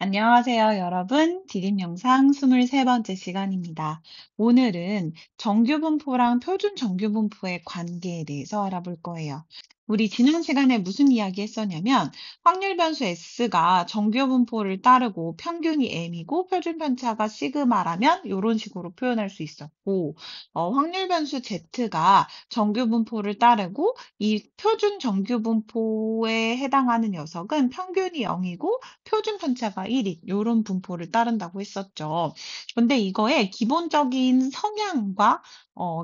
안녕하세요, 여러분. 디딤 영상 23번째 시간입니다. 오늘은 정규분포랑 표준 정규분포의 관계에 대해서 알아볼 거예요. 우리 지난 시간에 무슨 이야기 했었냐면, 확률 변수 S가 정규분포를 따르고 평균이 M이고 표준 편차가 시그마라면 이런 식으로 표현할 수 있었고, 확률 변수 Z가 정규분포를 따르고 이 표준 정규분포에 해당하는 녀석은 평균이 0이고 표준 편차가 1인 요런 분포를 따른다고 했었죠. 근데 이거의 기본적인 성향과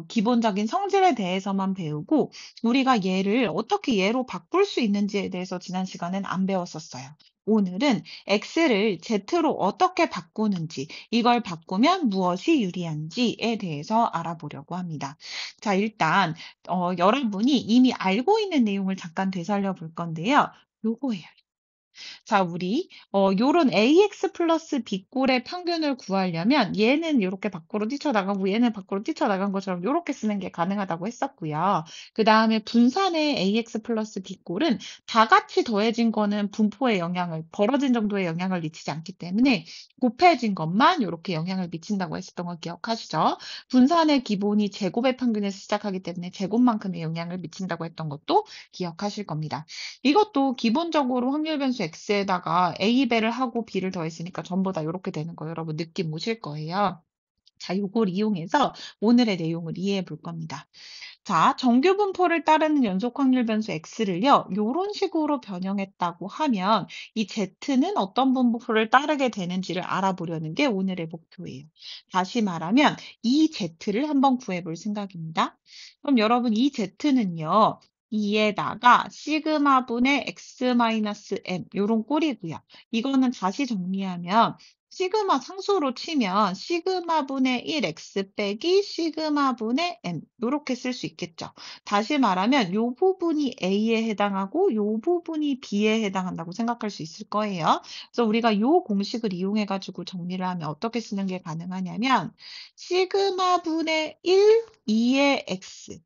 기본적인 성질에 대해서만 배우고 우리가 얘를 어떻게 얘로 바꿀 수 있는지에 대해서 지난 시간엔 안 배웠었어요. 오늘은 x를 z로 어떻게 바꾸는지, 이걸 바꾸면 무엇이 유리한지에 대해서 알아보려고 합니다. 자, 일단 여러분이 이미 알고 있는 내용을 잠깐 되살려 볼 건데요. 요거예요. 자, 우리 요런 ax 플러스 b꼴의 평균을 구하려면 얘는 이렇게 밖으로 뛰쳐나가고 얘는 밖으로 뛰쳐나간 것처럼 이렇게 쓰는 게 가능하다고 했었고요. 그다음에 분산의 ax 플러스 b꼴은 다 같이 더해진 거는 분포에 영향을 벌어진 정도의 영향을 미치지 않기 때문에 곱해진 것만 이렇게 영향을 미친다고 했었던 거 기억하시죠? 분산의 기본이 제곱의 평균에서 시작하기 때문에 제곱만큼의 영향을 미친다고 했던 것도 기억하실 겁니다. 이것도 기본적으로 확률 변수 x에다가 a배를 하고 b를 더했으니까 전부 다 이렇게 되는 거 여러분 느낌 오실 거예요. 자, 요걸 이용해서 오늘의 내용을 이해해 볼 겁니다. 자, 정규 분포를 따르는 연속 확률 변수 x를요, 요런 식으로 변형했다고 하면 이 z는 어떤 분포를 따르게 되는지를 알아보려는 게 오늘의 목표예요. 다시 말하면 이 z를 한번 구해 볼 생각입니다. 그럼 여러분 이 z는요, 2에다가 시그마 분의 x 마이너스 m 요런 꼴이고요. 이거는 다시 정리하면 시그마 상수로 치면 시그마 분의 1x 빼기 시그마 분의 m 이렇게 쓸 수 있겠죠. 다시 말하면 요 부분이 a에 해당하고 요 부분이 b에 해당한다고 생각할 수 있을 거예요. 그래서 우리가 요 공식을 이용해 가지고 정리를 하면 어떻게 쓰는 게 가능하냐면 시그마 분의 1, 2의 x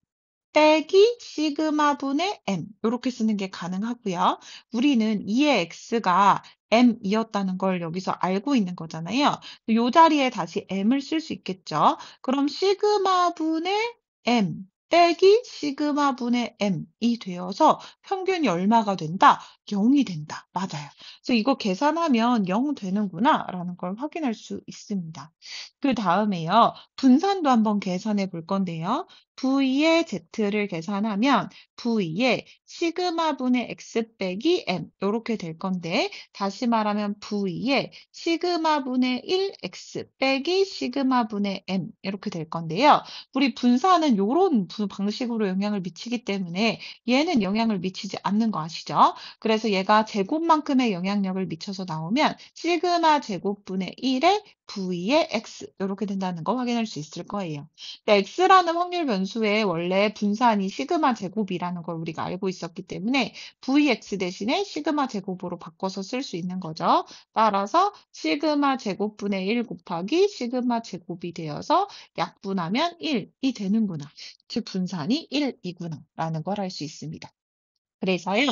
빼기 시그마 분의 m 이렇게 쓰는 게 가능하고요. 우리는 2의 x가 m이었다는 걸 여기서 알고 있는 거잖아요. 이 자리에 다시 m을 쓸 수 있겠죠. 그럼 시그마 분의 m 빼기 시그마 분의 m이 되어서 평균이 얼마가 된다? 0이 된다. 맞아요. 그래서 이거 계산하면 0 되는구나 라는 걸 확인할 수 있습니다. 그 다음에요. 분산도 한번 계산해 볼 건데요. V의 Z를 계산하면 V의 시그마 분의 X 빼기 M 이렇게 될 건데 다시 말하면 V의 시그마 분의 1X 빼기 시그마 분의 M 이렇게 될 건데요. 우리 분산은 이런 방식으로 영향을 미치기 때문에 얘는 영향을 미치지 않는 거 아시죠? 그래서 얘가 제곱만큼의 영향력을 미쳐서 나오면 시그마 제곱분의 1의 V의 X 이렇게 된다는 거 확인할 수 있을 거예요. x라는 확률 변수의 원래 분산이 시그마 제곱이라는 걸 우리가 알고 있었기 때문에 vx 대신에 시그마 제곱으로 바꿔서 쓸 수 있는 거죠. 따라서 시그마 제곱분의 1 곱하기 시그마 제곱이 되어서 약분하면 1이 되는구나. 즉 분산이 1이구나 라는 걸 알 수 있습니다. 그래서요,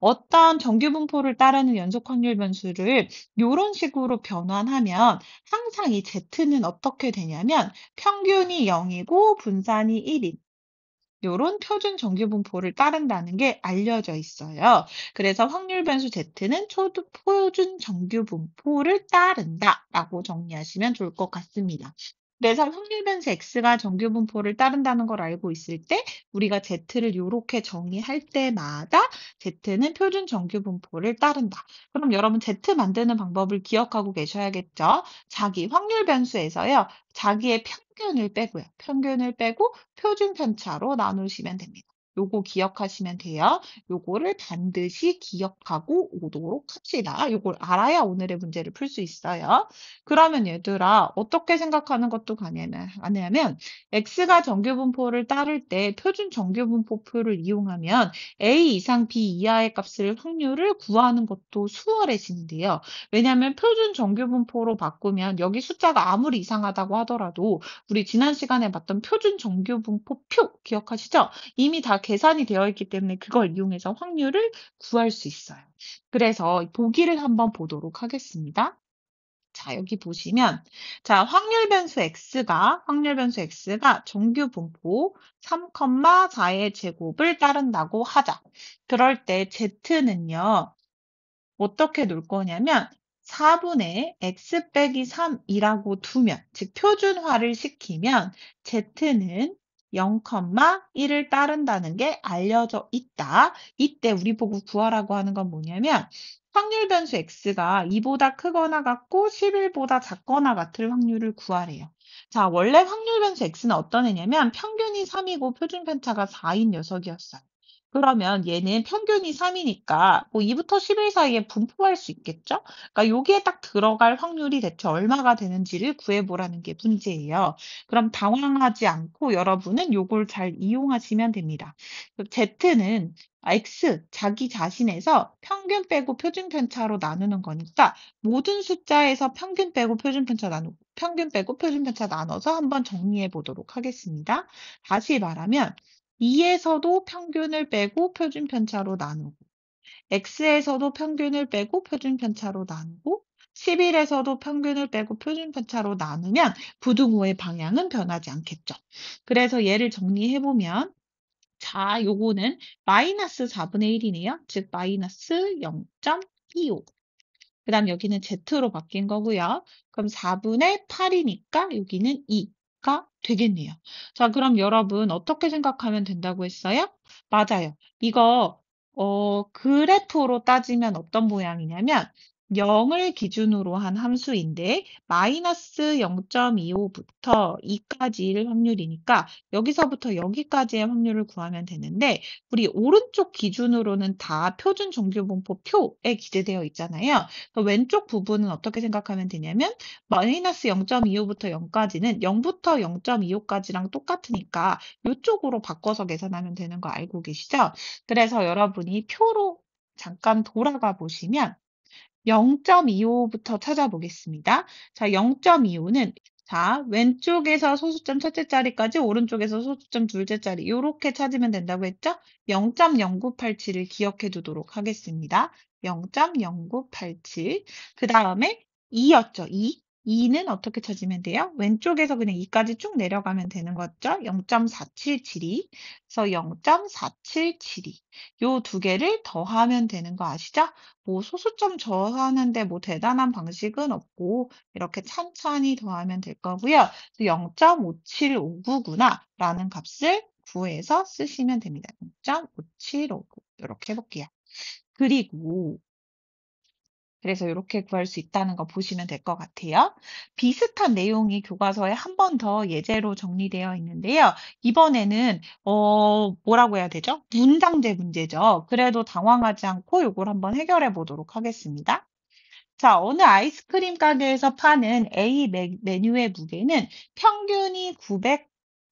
어떤 정규 분포를 따르는 연속 확률 변수를 이런 식으로 변환하면 항상 이 z는 어떻게 되냐면 평균이 0이고 분산이 1인 요런 표준 정규 분포를 따른다는 게 알려져 있어요. 그래서 확률 변수 z는 표준 정규 분포를 따른다라고 정리하시면 좋을 것 같습니다. 그래서 확률 변수 x가 정규 분포를 따른다는 걸 알고 있을 때 우리가 z를 이렇게 정의할 때마다 z는 표준 정규 분포를 따른다. 그럼 여러분 z 만드는 방법을 기억하고 계셔야겠죠? 자기 확률 변수에서요. 자기의 평균을 빼고요. 평균을 빼고 표준 편차로 나누시면 됩니다. 요거 기억하시면 돼요. 요거를 반드시 기억하고 오도록 합시다. 요걸 알아야 오늘의 문제를 풀 수 있어요. 그러면 얘들아, 어떻게 생각하는 것도 가냐면, x가 정규분포를 따를 때 표준 정규분포표를 이용하면 a 이상 b 이하의 값을 확률을 구하는 것도 수월해지는데요. 왜냐하면 표준 정규분포로 바꾸면 여기 숫자가 아무리 이상하다고 하더라도 우리 지난 시간에 봤던 표준 정규분포표 기억하시죠? 이미 다 계산이 되어 있기 때문에 그걸 이용해서 확률을 구할 수 있어요. 그래서 보기를 한번 보도록 하겠습니다. 자, 여기 보시면, 자, 확률 변수 x가 정규 분포 3,4의 제곱을 따른다고 하자. 그럴 때 z는요, 어떻게 놓을 거냐면 4분의 x 빼기 3이라고 두면, 즉 표준화를 시키면 z는 0,1을 따른다는 게 알려져 있다. 이때 우리 보고 구하라고 하는 건 뭐냐면 확률 변수 x가 2보다 크거나 같고 11보다 작거나 같을 확률을 구하래요. 자, 원래 확률 변수 x는 어떤 애냐면 평균이 3이고 표준 편차가 4인 녀석이었어요. 그러면 얘는 평균이 3이니까 뭐 2부터 11 사이에 분포할 수 있겠죠? 그러니까 여기에 딱 들어갈 확률이 대체 얼마가 되는지를 구해보라는 게 문제예요. 그럼 당황하지 않고 여러분은 요걸 잘 이용하시면 됩니다. Z는 X, 자기 자신에서 평균 빼고 표준 편차로 나누는 거니까 모든 숫자에서 평균 빼고 표준 편차 나누고 평균 빼고 표준 편차 나눠서 한번 정리해 보도록 하겠습니다. 다시 말하면 2에서도 평균을 빼고 표준 편차로 나누고 x에서도 평균을 빼고 표준 편차로 나누고 11에서도 평균을 빼고 표준 편차로 나누면 부등호의 방향은 변하지 않겠죠. 그래서 얘를 정리해 보면 자, 요거는 마이너스 4분의 1이네요. 즉 마이너스 0.25. 그 다음 여기는 Z로 바뀐 거고요. 그럼 4분의 8이니까 여기는 2가 되겠네요. 자, 그럼 여러분 어떻게 생각하면 된다고 했어요? 맞아요. 이거 그래프로 따지면 어떤 모양이냐면 0을 기준으로 한 함수인데 마이너스 0.25부터 2까지일 확률이니까 여기서부터 여기까지의 확률을 구하면 되는데 우리 오른쪽 기준으로는 다 표준 정규분포 표에 기재되어 있잖아요. 왼쪽 부분은 어떻게 생각하면 되냐면 마이너스 0.25부터 0까지는 0부터 0.25까지랑 똑같으니까 이쪽으로 바꿔서 계산하면 되는 거 알고 계시죠? 그래서 여러분이 표로 잠깐 돌아가 보시면 0.25부터 찾아보겠습니다. 자, 0.25는 자, 왼쪽에서 소수점 첫째 자리까지 오른쪽에서 소수점 둘째 자리 이렇게 찾으면 된다고 했죠? 0.0987을 기억해 두도록 하겠습니다. 0.0987. 그 다음에 2였죠. 2. 2는 어떻게 찾으면 돼요? 왼쪽에서 그냥 2까지 쭉 내려가면 되는 거죠. 0.4772. 그래서 0.4772. 요 두 개를 더하면 되는 거 아시죠? 뭐 소수점 더하는데 뭐 대단한 방식은 없고 이렇게 찬찬히 더하면 될 거고요. 0.5759구나 라는 값을 구해서 쓰시면 됩니다. 0.5759 이렇게 해볼게요. 그리고 그래서 이렇게 구할 수 있다는 거 보시면 될 것 같아요. 비슷한 내용이 교과서에 한 번 더 예제로 정리되어 있는데요. 이번에는 뭐라고 해야 되죠? 문장제 문제죠. 그래도 당황하지 않고 이걸 한번 해결해 보도록 하겠습니다. 자, 어느 아이스크림 가게에서 파는 A 메뉴의 무게는 평균이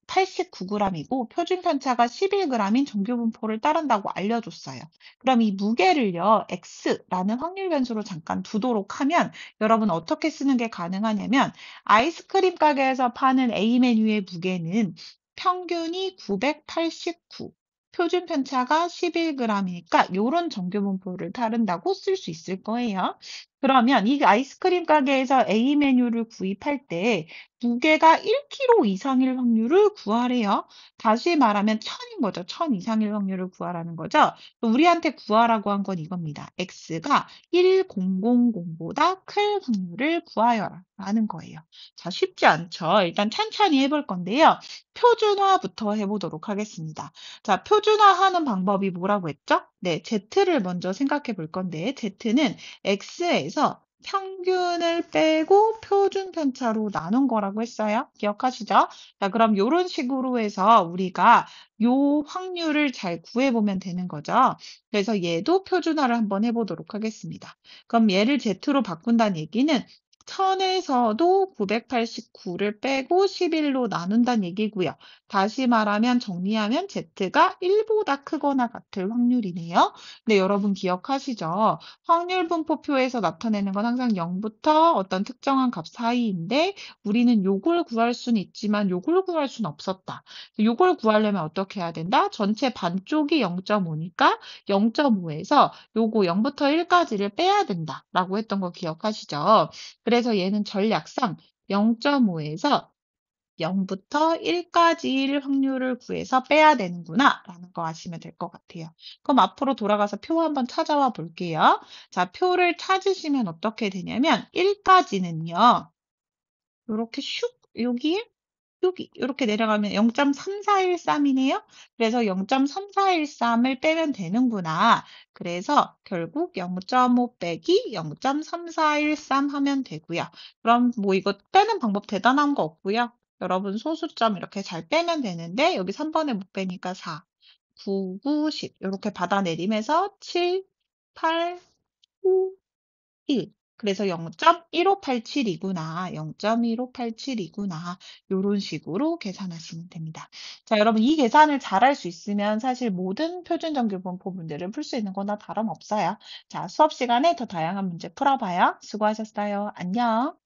989g이고 표준 편차가 11g인 정규 분포를 따른다고 알려줬어요. 그럼 이 무게를요, X라는 확률 변수로 잠깐 두도록 하면 여러분 어떻게 쓰는 게 가능하냐면 아이스크림 가게에서 파는 A 메뉴의 무게는 평균이 989, 표준 편차가 11g이니까 이런 정규 분포를 따른다고 쓸 수 있을 거예요. 그러면 이 아이스크림 가게에서 A 메뉴를 구입할 때 무게가 1kg 이상일 확률을 구하래요. 다시 말하면 1000인 거죠. 1000 이상일 확률을 구하라는 거죠. 우리한테 구하라고 한 건 이겁니다. X가 1000보다 클 확률을 구하여라 라는 거예요. 자, 쉽지 않죠. 일단 천천히 해볼 건데요. 표준화부터 해보도록 하겠습니다. 자, 표준화하는 방법이 뭐라고 했죠? 네, Z를 먼저 생각해 볼 건데 Z는 X에서 평균을 빼고 표준 편차로 나눈 거라고 했어요. 기억하시죠? 자, 그럼 이런 식으로 해서 우리가 요 확률을 잘 구해보면 되는 거죠. 그래서 얘도 표준화를 한번 해보도록 하겠습니다. 그럼 얘를 Z로 바꾼다는 얘기는 1000에서도 989를 빼고 11로 나눈다는 얘기고요. 다시 말하면 정리하면 Z가 1보다 크거나 같을 확률이네요. 네, 여러분 기억하시죠? 확률 분포표에서 나타내는 건 항상 0부터 어떤 특정한 값 사이인데 우리는 요걸 구할 수는 있지만 요걸 구할 수는 없었다. 요걸 구하려면 어떻게 해야 된다? 전체 반쪽이 0.5니까 0.5에서 요거 0부터 1까지를 빼야 된다라고 했던 거 기억하시죠? 그래서 얘는 전략상 0.5에서 0부터 1까지일 확률을 구해서 빼야 되는구나 라는 거 아시면 될 것 같아요. 그럼 앞으로 돌아가서 표 한번 찾아와 볼게요. 자, 표를 찾으시면 어떻게 되냐면 1까지는요. 이렇게 슉 여기에 여기 이렇게 내려가면 0.3413이네요. 그래서 0.3413을 빼면 되는구나. 그래서 결국 0.5 빼기 0.3413 하면 되고요. 그럼 뭐 이거 빼는 방법 대단한 거 없고요. 여러분 소수점 이렇게 잘 빼면 되는데 여기 3번에 못 빼니까 4, 9, 9, 10 이렇게 받아내리면서 7, 8, 9, 1. 그래서 0.1587이구나. 0.1587이구나. 요런 식으로 계산하시면 됩니다. 자, 여러분 이 계산을 잘할 수 있으면 사실 모든 표준정규분포 문제를 풀 수 있는 거나 다름없어요. 자, 수업 시간에 더 다양한 문제 풀어봐요. 수고하셨어요. 안녕.